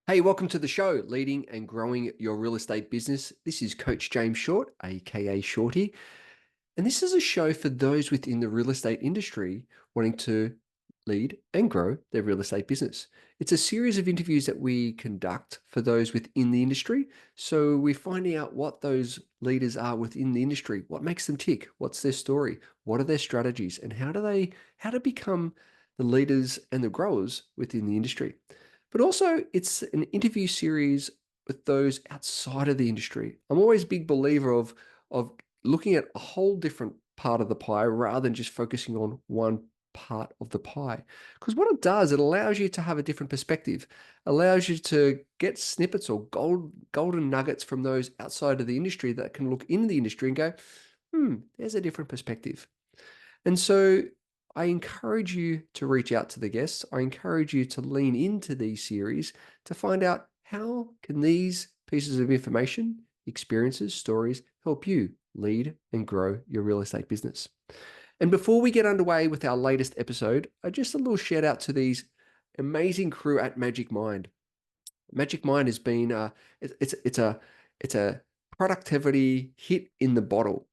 Hey, welcome to the show, Leading and Growing Your Real Estate Business. This is Coach James Short, aka Shorty. And this is a show for those within the real estate industry wanting to lead and grow their real estate business. It's a series of interviews that we conduct for those within the industry. So we're finding out what those leaders are within the industry, what makes them tick, what's their story, what are their strategies, and how to become the leaders and the growers within the industry. But also it's an interview series with those outside of the industry. I'm always a big believer of looking at a whole different part of the pie rather than just focusing on one part of the pie. Because what it does, it allows you to have a different perspective, allows you to get snippets or golden nuggets from those outside of the industry that can look into the industry and go, there's a different perspective. And so I encourage you to reach out to the guests. I encourage you to lean into these series to find out how can these pieces of information, experiences, stories help you lead and grow your real estate business. And before we get underway with our latest episode, just a little shout out to these amazing crew at Magic Mind. Magic Mind has been it's a productivity hit in the bottle.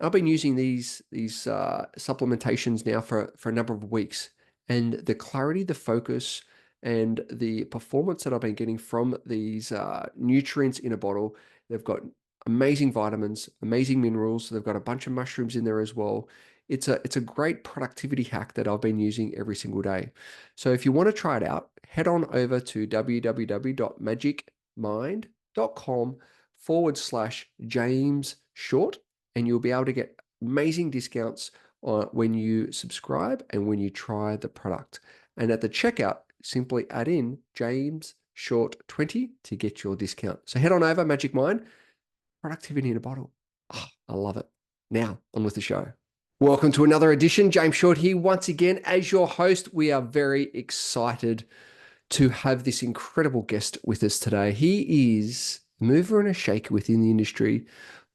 I've been using these supplementations now for a number of weeks, and the clarity, the focus, and the performance that I've been getting from these nutrients in a bottle. They've got amazing vitamins, amazing minerals. They've got a bunch of mushrooms in there as well. It's a great productivity hack that I've been using every single day. So if you want to try it out, head on over to www.magicmind.com/James Short, and you'll be able to get amazing discounts when you subscribe and when you try the product. And at the checkout, simply add in James Short 20 to get your discount. So head on over, Magic Mind, productivity in a bottle. Oh, I love it. Now on with the show. Welcome to another edition. James Short here once again as your host. We are very excited to have this incredible guest with us today. He is a mover and a shaker within the industry,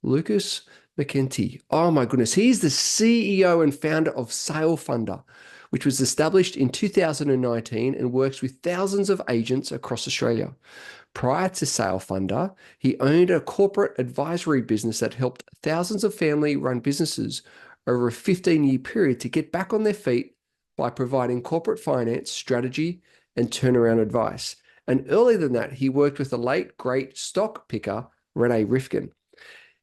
Lucas McEntee. Oh my goodness. He's the CEO and founder of SaleFunder, which was established in 2019 and works with thousands of agents across Australia. Prior to SaleFunder, he owned a corporate advisory business that helped thousands of family-run businesses over a 15-year period to get back on their feet by providing corporate finance, strategy, and turnaround advice. And earlier than that, he worked with the late, great stock picker, Rene Rivkin.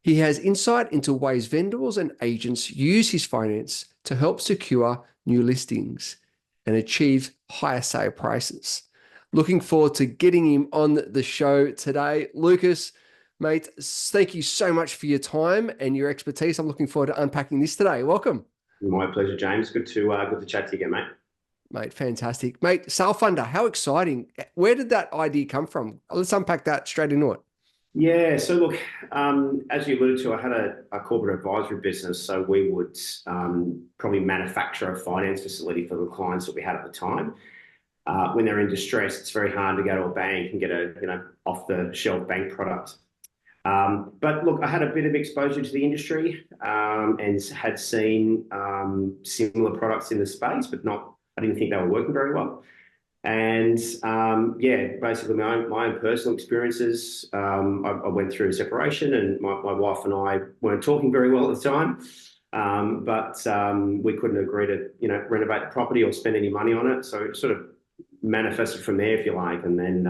He has insight into ways vendors and agents use his finance to help secure new listings and achieve higher sale prices. Looking forward to getting him on the show today. Lucas, mate, thank you so much for your time and your expertise. I'm looking forward to unpacking this today. Welcome. My pleasure, James. Good to chat to you again, mate. Mate, fantastic. Mate, SaleFunder, how exciting. Where did that idea come from? Let's unpack that straight into it. Yeah, so look, as you alluded to, I had a corporate advisory business, so we would probably manufacture a finance facility for the clients that we had at the time. When they're in distress, it's very hard to go to a bank and get a off-the-shelf bank product. But look, I had a bit of exposure to the industry and had seen similar products in the space, but I didn't think they were working very well. And basically my own personal experiences. I went through a separation, and my wife and I weren't talking very well at the time. But we couldn't agree to renovate the property or spend any money on it. So it sort of manifested from there, if you like. And then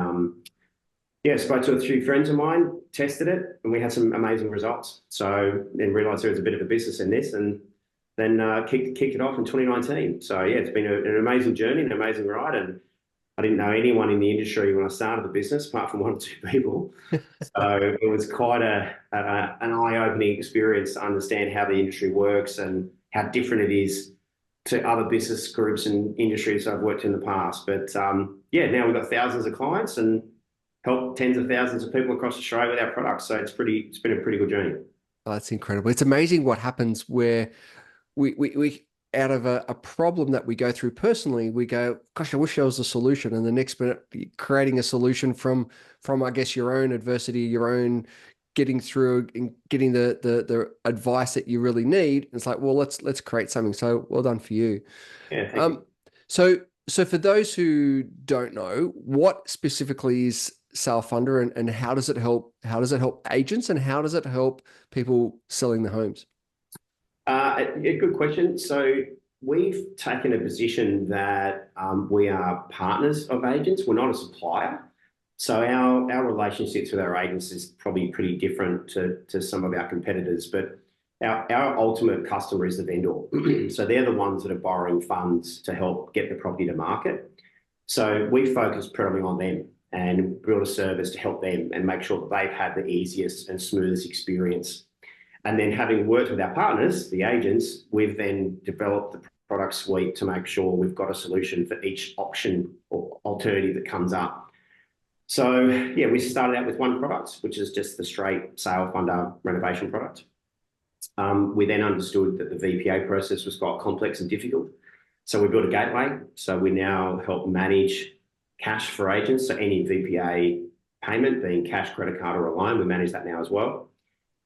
spoke to a few friends of mine, tested it, and we had some amazing results. So then realised there was a bit of a business in this, and then kicked it off in 2019. So yeah, it's been an amazing journey, an amazing ride, and I didn't know anyone in the industry when I started the business, apart from one or two people. So it was quite an eye-opening experience to understand how the industry works and how different it is to other business groups and industries I've worked in the past. But now we've got thousands of clients and help tens of thousands of people across Australia with our products. So it's been a pretty good journey. Oh, that's incredible. It's amazing what happens where we out of a problem that we go through personally, we go, gosh, I wish there was a solution. And the next minute, creating a solution from I guess, your own adversity, your own getting through and getting the advice that you really need. It's like, well, let's create something. So well done for you. Yeah, thank you. So for those who don't know, what specifically is SaleFunder, and how does it help? How does it help agents, and how does it help people selling the homes? A good question. So we've taken a position that we are partners of agents. We're not a supplier. So our relationships with our agents is probably pretty different to some of our competitors, but our ultimate customer is the vendor. So they're the ones that are borrowing funds to help get the property to market. So we focus predominantly on them and build a service to help them and make sure that they've had the easiest and smoothest experience. And then having worked with our partners, the agents, we've then developed the product suite to make sure we've got a solution for each option or alternative that comes up. So yeah, we started out with one product, which is just the straight SaleFunder renovation product. We then understood that the VPA process was quite complex and difficult. So we built a gateway. So we now help manage cash for agents. So any VPA payment, being cash, credit card, or a loan, we manage that now as well.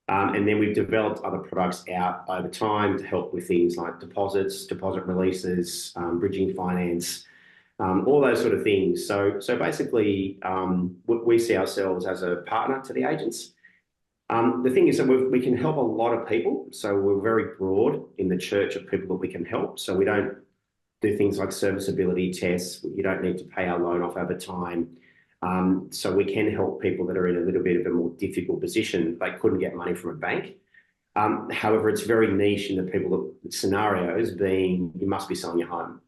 And then we've developed other products out over time to help with things like deposits, deposit releases, bridging finance, all those sort of things. So basically, we see ourselves as a partner to the agents. The thing is that we can help a lot of people. So we're very broad in the church of people that we can help. So we don't do things like serviceability tests. You don't need to pay our loan off over time. So we can help people that are in a little bit of a more difficult position. They couldn't get money from a bank. However, it's very niche in the people scenarios being you must be selling your home.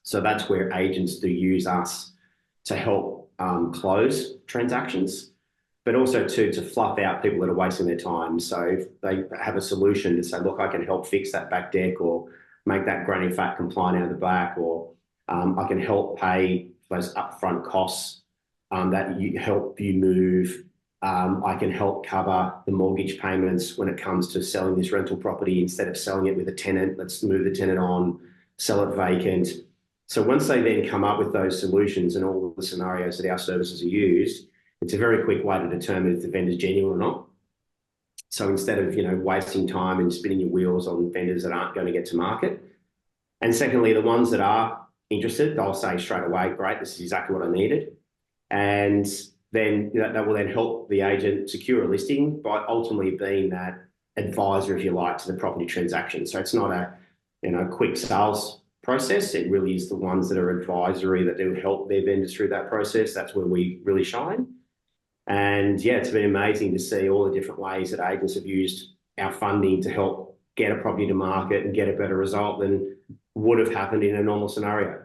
So that's where agents do use us to help close transactions, but also to fluff out people that are wasting their time. So if they have a solution to say, look, I can help fix that back deck or make that granny fat compliant out of the back, or I can help pay those upfront costs that help you move. I can help cover the mortgage payments when it comes to selling this rental property. Instead of selling it with a tenant, let's move the tenant on, sell it vacant. So once they then come up with those solutions and all the scenarios that our services are used, it's a very quick way to determine if the vendor's genuine or not. So instead of wasting time and spinning your wheels on vendors that aren't going to get to market. And secondly, the ones that are interested, they'll say straight away, great, this is exactly what I needed. And then that will then help the agent secure a listing by ultimately being that advisor, if you like, to the property transaction. So it's not a quick sales process. It really is the ones that are advisory that do help their vendors through that process. That's where we really shine. And yeah, it's been amazing to see all the different ways that agents have used our funding to help get a property to market and get a better result than would have happened in a normal scenario.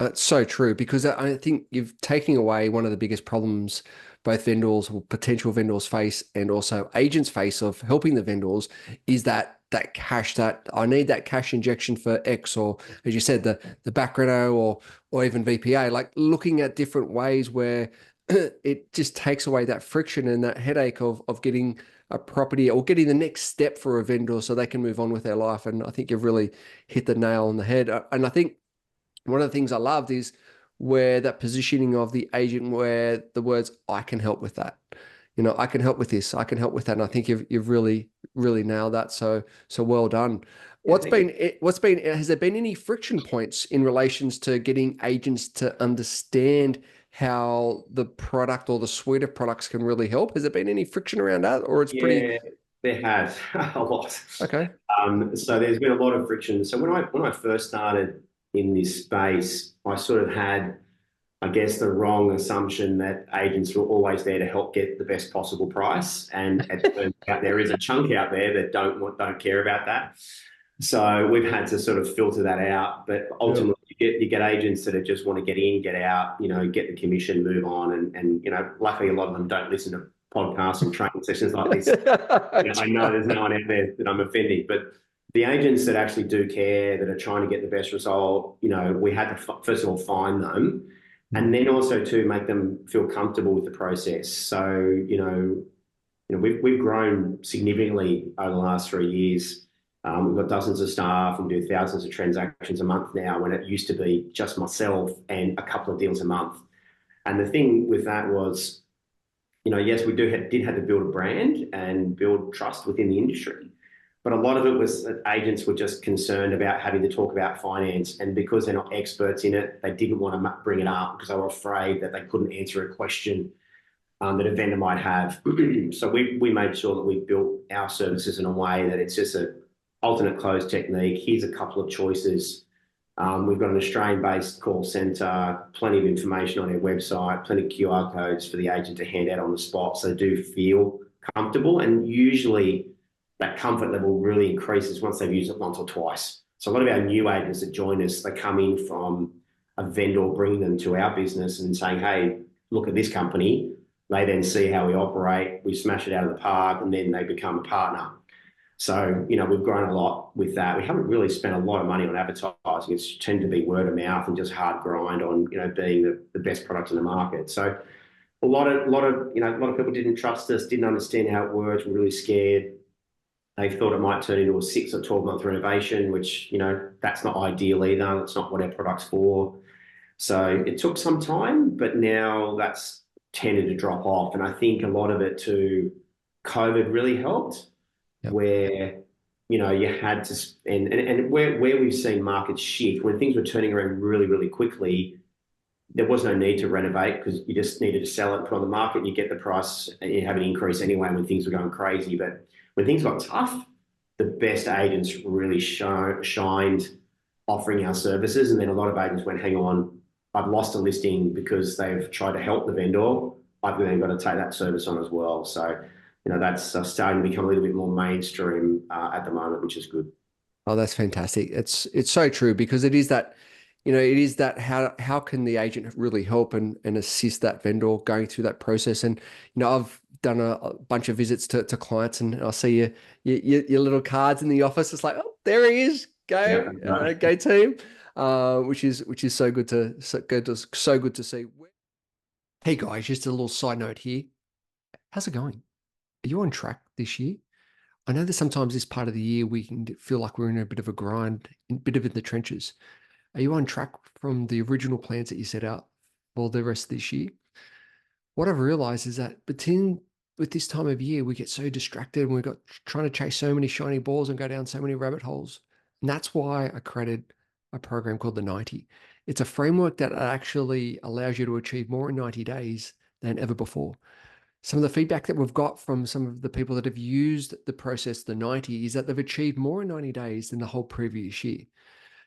It's so true, because I think you've taken away one of the biggest problems both vendors or potential vendors face and also agents face of helping the vendors is that cash, that I need that cash injection for X, or as you said, the back reno or even VPA, like looking at different ways where it just takes away that friction and that headache of getting a property or getting the next step for a vendor so they can move on with their life. And I think you've really hit the nail on the head. And I think one of the things I loved is where that positioning of the agent, where the words, I can help with that. I can help with this, I can help with that. And I think you've really, really nailed that. So well done. Yeah, Has there been any friction points in relations to getting agents to understand how the product or the suite of products can really help? Has there been any friction around that, or it's pretty? Yeah, there has a lot. Okay. So there's been a lot of friction. So when I first started in this space, I sort of had, I guess, the wrong assumption that agents were always there to help get the best possible price. And it turns out there is a chunk out there that don't care about that. So we've had to sort of filter that out. But ultimately, you get agents that just want to get in, get out, get the commission, move on. And luckily, a lot of them don't listen to podcasts and training sessions like this. I know there's no one out there that I'm offending, but the agents that actually do care, that are trying to get the best result, we had to first of all find them, and then also to make them feel comfortable with the process. So we've grown significantly over the last 3 years. We've got dozens of staff and do thousands of transactions a month now, when it used to be just myself and a couple of deals a month. And the thing with that was, yes, we did have to build a brand and build trust within the industry. But a lot of it was that agents were just concerned about having to talk about finance. And because they're not experts in it, they didn't want to bring it up because they were afraid that they couldn't answer a question. that a vendor might have. So we made sure that we built our services in a way that it's just an alternate close technique. Here's a couple of choices. We've got an Australian-based call centre, plenty of information on our website, plenty of QR codes for the agent to hand out on the spot, so they do feel comfortable. And usually that comfort level really increases once they've used it once or twice. So a lot of our new agents that join us, they come in from a vendor bringing them to our business and saying, hey, look at this company. They then see how we operate, we smash it out of the park, and then they become a partner. So, we've grown a lot with that. We haven't really spent a lot of money on advertising. It's tended to be word of mouth and just hard grind on, being the best product in the market. So a lot of people didn't trust us, didn't understand how it worked, were really scared. They thought it might turn into a 6 or 12-month renovation, which, that's not ideal either. That's not what our product's for. So it took some time, but now that's tended to drop off. And I think a lot of it too, COVID really helped. Yep. Where you had to and where we've seen markets shift when things were turning around really, really quickly, there was no need to renovate because you just needed to sell it and put on the market and you get the price and you have an increase anyway when things were going crazy. But when things got tough, the best agents really shined offering our services. And then a lot of agents went, hang on, I've lost a listing because they've tried to help the vendor. I've then got to take that service on as well. So that's starting to become a little bit more mainstream at the moment, which is good. Oh, that's fantastic. It's so true because it is that, how can the agent really help and assist that vendor going through that process? And, I've done a bunch of visits to clients and I see your little cards in the office. It's like, oh, there he is. Go, Yeah, go team. Which is so good to see. Hey guys, just a little side note here. How's it going? Are you on track this year? I know that sometimes this part of the year we can feel like we're in a bit of a grind, a bit of in the trenches. Are you on track from the original plans that you set out for the rest of this year? What I've realized is that with this time of year, we get so distracted and we've got trying to chase so many shiny balls and go down so many rabbit holes. And that's why I created a program called the 90. It's a framework that actually allows you to achieve more in 90 days than ever before. Some of the feedback that we've got from some of the people that have used the process, the 90, is that they've achieved more in 90 days than the whole previous year.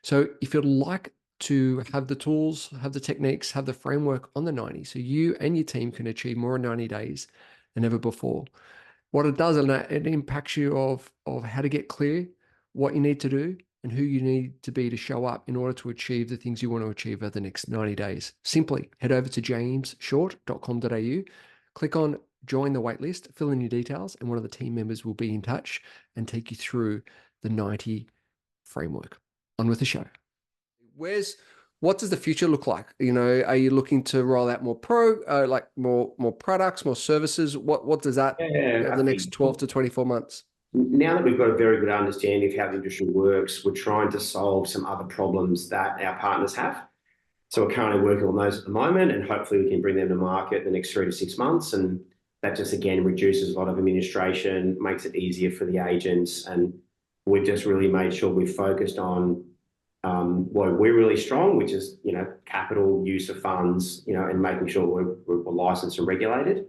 So if you'd like to have the tools, have the techniques, have the framework on the 90, so you and your team can achieve more in 90 days than ever before. What it does, it impacts you of how to get clear, what you need to do, and who you need to be to show up in order to achieve the things you want to achieve over the next 90 days. Simply head over to jamesshort.com.au, click on join the waitlist, fill in your details, and one of the team members will be in touch and take you through the 90 framework. On with the show. What does the future look like? Are you looking to roll out more more products, more services? What does that over the next 12 to 24 months? Now that we've got a very good understanding of how the industry works, we're trying to solve some other problems that our partners have. So we're currently working on those at the moment, and hopefully we can bring them to market in the next 3 to 6 months. And that just, again, reduces a lot of administration, makes it easier for the agents. And we've just really made sure we've focused on where we're really strong, which is, capital, use of funds, and making sure we're licensed and regulated.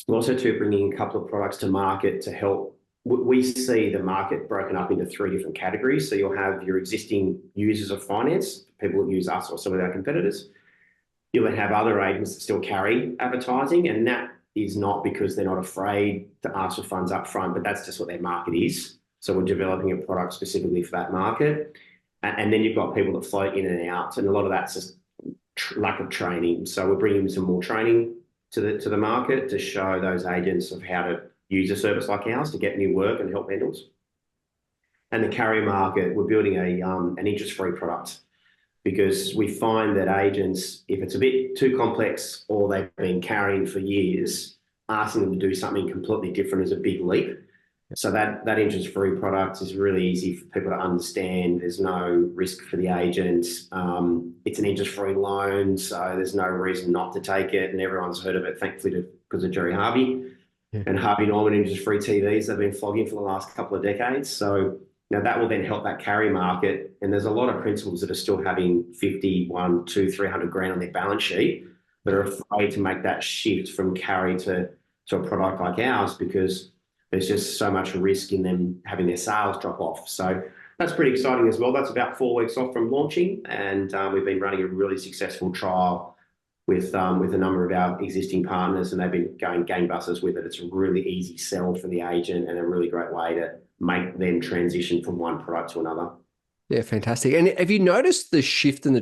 We're also bringing a couple of products to market to help. We see the market broken up into 3 different categories. So you'll have your existing users of finance, people that use us or some of our competitors. You'll then have other agents that still carry advertising, and that is not because they're not afraid to ask for funds up front, but that's just what their market is. So we're developing a product specifically for that market. And then you've got people that float in and out, and a lot of that's just lack of training. So we're bringing some more training to the market to show those agents of how to use a service like ours to get new work and help vendors. And the carry market, we're building an interest-free product because we find that agents, if it's a bit too complex or they've been carrying for years, asking them to do something completely different is a big leap. So that interest-free product is really easy for people to understand. There's no risk for the agents. It's an interest-free loan, so there's no reason not to take it. And everyone's heard of it, thankfully, because of Jerry Harvey. Yeah. And Harvey Norman interest-free TVs they've been flogging for the last couple of decades. So that will then help that carry market. And there's a lot of principals that are still having 50, 1, 2, 300 grand on their balance sheet that are afraid to make that shift from carry to a product like ours because there's just so much risk in them having their sales drop off. So that's pretty exciting as well. That's about 4 weeks off from launching, and we've been running a really successful trial with a number of our existing partners, and they've been going gangbusters with it. It's a really easy sell for the agent and a really great way to make them transition from one product to another. Yeah, fantastic. And have you noticed the shift in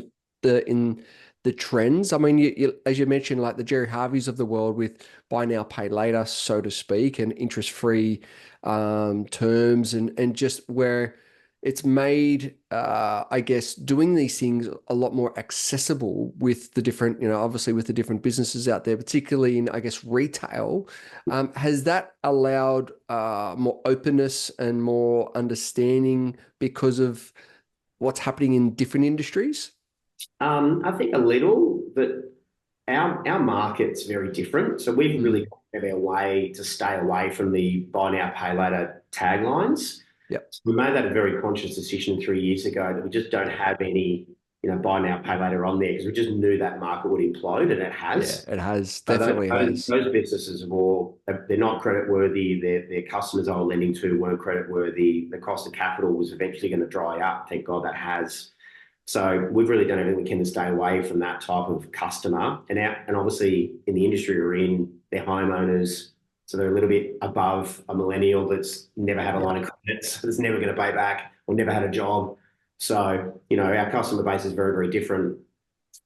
the trends? I mean, as you mentioned, like the Jerry Harveys of the world with buy now, pay later, so to speak, and interest-free terms, and just where it's made, I guess, doing these things a lot more accessible with the different, obviously with the different businesses out there, particularly in, I guess, retail. Has that allowed more openness and more understanding because of what's happening in different industries? I think a little, but our market's very different. So we've really gone our way to stay away from the buy now, pay later taglines. Yep. So we made that a very conscious decision 3 years ago that we just don't have any, buy now, pay later on there because we just knew that market would implode, and it has. Yeah, it has. So Definitely it has. those businesses are all, they're not credit worthy. Their customers I were lending to weren't credit worthy. The cost of capital was eventually going to dry up. Thank God that has. So we've really done everything we can to stay away from that type of customer. And obviously in the industry we're in, they're homeowners. So they're a little bit above a millennial that's never had a line of credit, so that's never going to pay back or never had a job. So, our customer base is very, very different.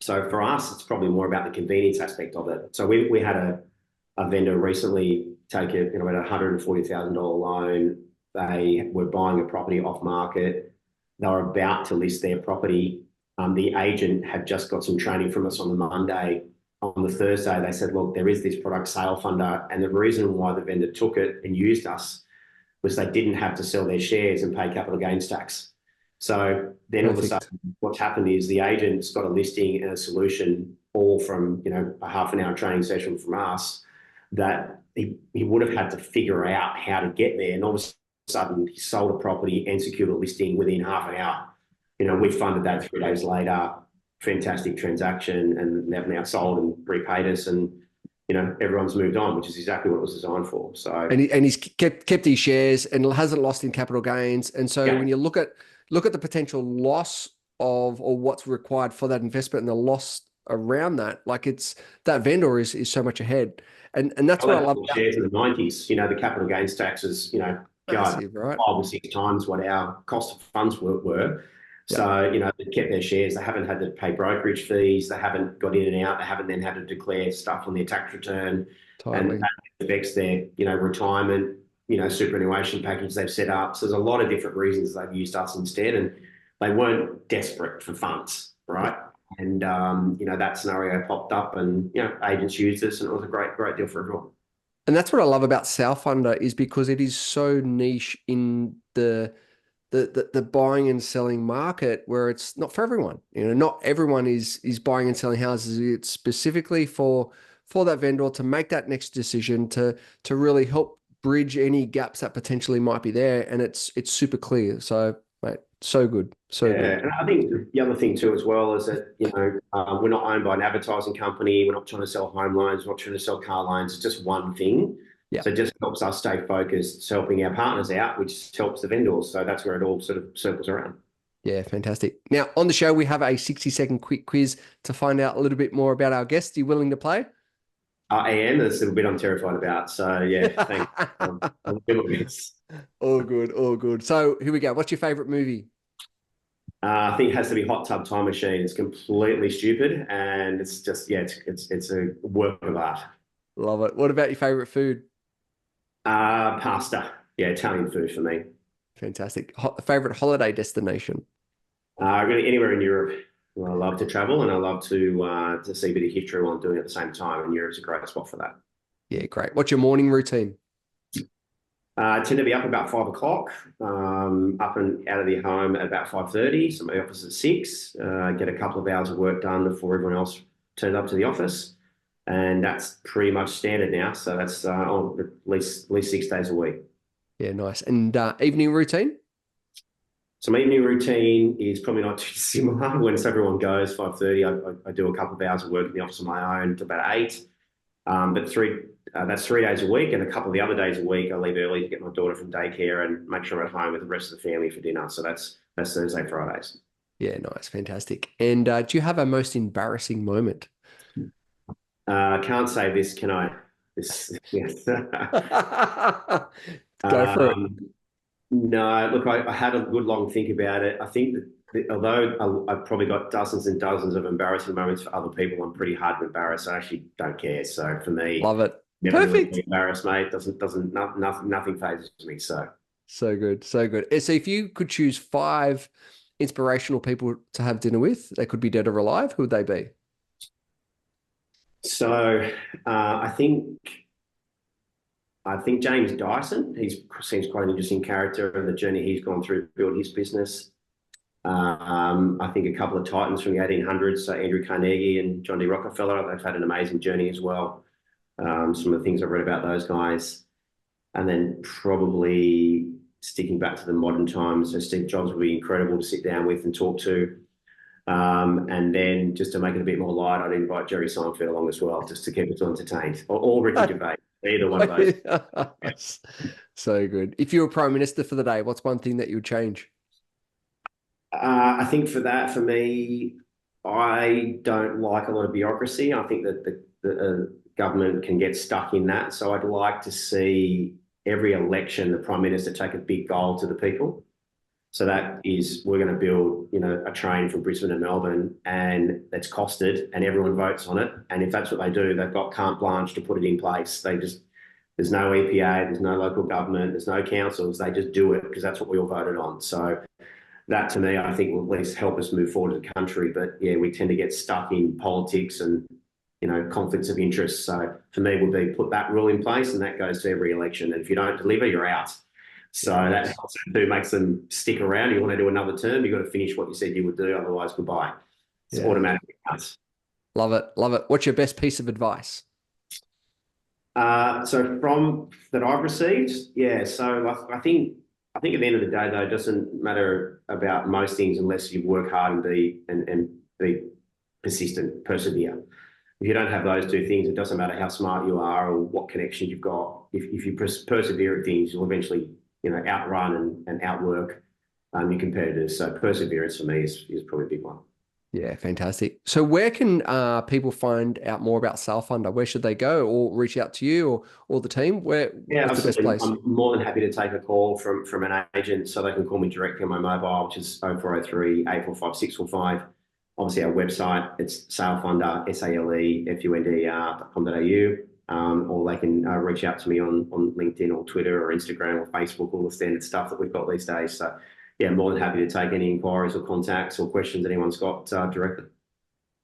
So for us, it's probably more about the convenience aspect of it. So we had a vendor recently take a, about $140,000 loan. They were buying a property off market. They were about to list their property. The agent had just got some training from us on the Monday. On the Thursday, they said, look, there is this product, SaleFunder, and the reason why the vendor took it and used us was they didn't have to sell their shares and pay capital gains tax. So then all of a sudden, what's happened is the agent's got a listing and a solution all from, a half an hour training session from us that he would have had to figure out how to get there. And all of a sudden, he sold a property and secured a listing within half an hour. We funded that 3 days later. Fantastic transaction, and they've now sold and repaid us, and everyone's moved on, which is exactly what it was designed for. So and he's kept his shares and hasn't lost in capital gains. And so when you look at the potential loss of or what's required for that investment and the loss around that, like that vendor is so much ahead. And that's what I love about shares in the 90s. The capital gains taxes, massive, right? 5 or 6 times what our cost of funds were. So, they kept their shares. They haven't had to pay brokerage fees. They haven't got in and out. They haven't then had to declare stuff on their tax return. Totally. And that affects their, retirement, superannuation package they've set up. So there's a lot of different reasons they've used us instead. And they weren't desperate for funds, right? And, that scenario popped up and, agents used us, and it was a great, great deal for everyone. And that's what I love about SaleFunder is because it is so niche in the buying and selling market where it's not for everyone. Not everyone is buying and selling houses. It's specifically for that vendor to make that next decision to really help bridge any gaps that potentially might be there. And it's super clear. So, mate, so good. So good. And I think the other thing too as well is that, we're not owned by an advertising company. We're not trying to sell home loans. We're not trying to sell car loans. It's just one thing. Yeah. So it just helps us stay focused. It's helping our partners out, which helps the vendors. So that's where it all sort of circles around. Yeah, fantastic. Now, on the show, we have a 60-second quick quiz to find out a little bit more about our guest. Are you willing to play? I am. There's a little bit I'm terrified about. So, yeah, thanks. I'll do my best. All good, all good. So here we go. What's your favorite movie? I think it has to be Hot Tub Time Machine. It's completely stupid, and it's just, it's a work of art. Love it. What about your favorite food? Pasta. Yeah, Italian food for me. Fantastic. Favorite holiday destination? Really anywhere in Europe. Well, I love to travel, and I love to see a bit of history while I'm doing it at the same time. And Europe's a great spot for that. Yeah, great. What's your morning routine? I tend to be up about 5 o'clock, up and out of the home at about 5:30. So my office at 6. Get a couple of hours of work done before everyone else turns up to the office. And that's pretty much standard now. So that's at least 6 days a week. Yeah, nice. And evening routine? So my evening routine is probably not too similar. When everyone goes 5:30, I do a couple of hours of work in the office on my own to about 8. But that's 3 days a week, and a couple of the other days a week I leave early to get my daughter from daycare and make sure I'm at home with the rest of the family for dinner. So that's Thursday, Fridays. Yeah, nice, fantastic. And do you have a most embarrassing moment? I can't say this, can I? This, yes. Go for it. um, no, look, I had a good long think about it. I think that although I've probably got dozens and dozens of embarrassing moments for other people, I'm pretty hard to embarrass. I actually don't care. So for me, Love it. never really Perfect. be embarrassed, mate. Nothing phases me. So. So good, so good. So if you could choose 5 inspirational people to have dinner with, they could be dead or alive, who would they be? So I think James Dyson. He seems quite an interesting character and the journey he's gone through to build his business. I think a couple of titans from the 1800s, so Andrew Carnegie and John D. Rockefeller. They've had an amazing journey as well. Some of the things I've read about those guys, and then probably sticking back to the modern times. So Steve Jobs would be incredible to sit down with and talk to. And then just to make it a bit more light, I'd invite Jerry Seinfeld along as well, just to keep us entertained. Or Ricky Gervais, either one of those. Yeah. So good. If you were Prime Minister for the day, what's one thing that you would change? I think for that, for me, I don't like a lot of bureaucracy. I think that the government can get stuck in that. So I'd like to see every election the Prime Minister take a big goal to the people. So that is, we're going to build, a train from Brisbane to Melbourne, and that's costed, and everyone votes on it. And if that's what they do, they've got carte blanche to put it in place. There's no EPA, there's no local government, there's no councils. They just do it because that's what we all voted on. So that, to me, I think will at least help us move forward as a country. But yeah, we tend to get stuck in politics and conflicts of interest. So for me, would be put that rule in place, and that goes to every election. And if you don't deliver, you're out. So that helps them makes them stick around. You want to do another term, you've got to finish what you said you would do. Otherwise, goodbye. It's automatically cuts. Love it. Love it. What's your best piece of advice? So from that I've received, yeah. So I think at the end of the day, though, it doesn't matter about most things unless you work hard and be persistent, persevere. If you don't have those two things, it doesn't matter how smart you are or what connections you've got. If you persevere at things, you'll eventually outrun and outwork your competitors. So perseverance for me is probably a big one. Yeah, fantastic. So where can people find out more about SaleFunder? Where should they go, or reach out to you or the team? Yeah, What's the best absolutely. place? I'm more than happy to take a call from an agent, so they can call me directly on my mobile, which is 0403 845 645. Obviously, our website, it's SaleFunder, SaleFunder.com.au. Or they can reach out to me on LinkedIn or Twitter or Instagram or Facebook, all the standard stuff that we've got these days. So yeah, more than happy to take any inquiries or contacts or questions anyone's got directly.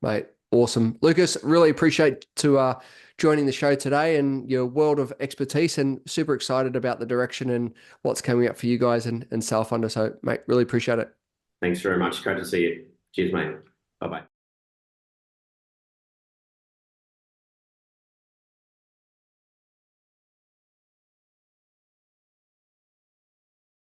Mate, awesome. Lucas, really appreciate joining the show today and your world of expertise, and super excited about the direction and what's coming up for you guys and SaleFunder. So, mate, really appreciate it. Thanks very much. Great to see you. Cheers, mate. Bye-bye.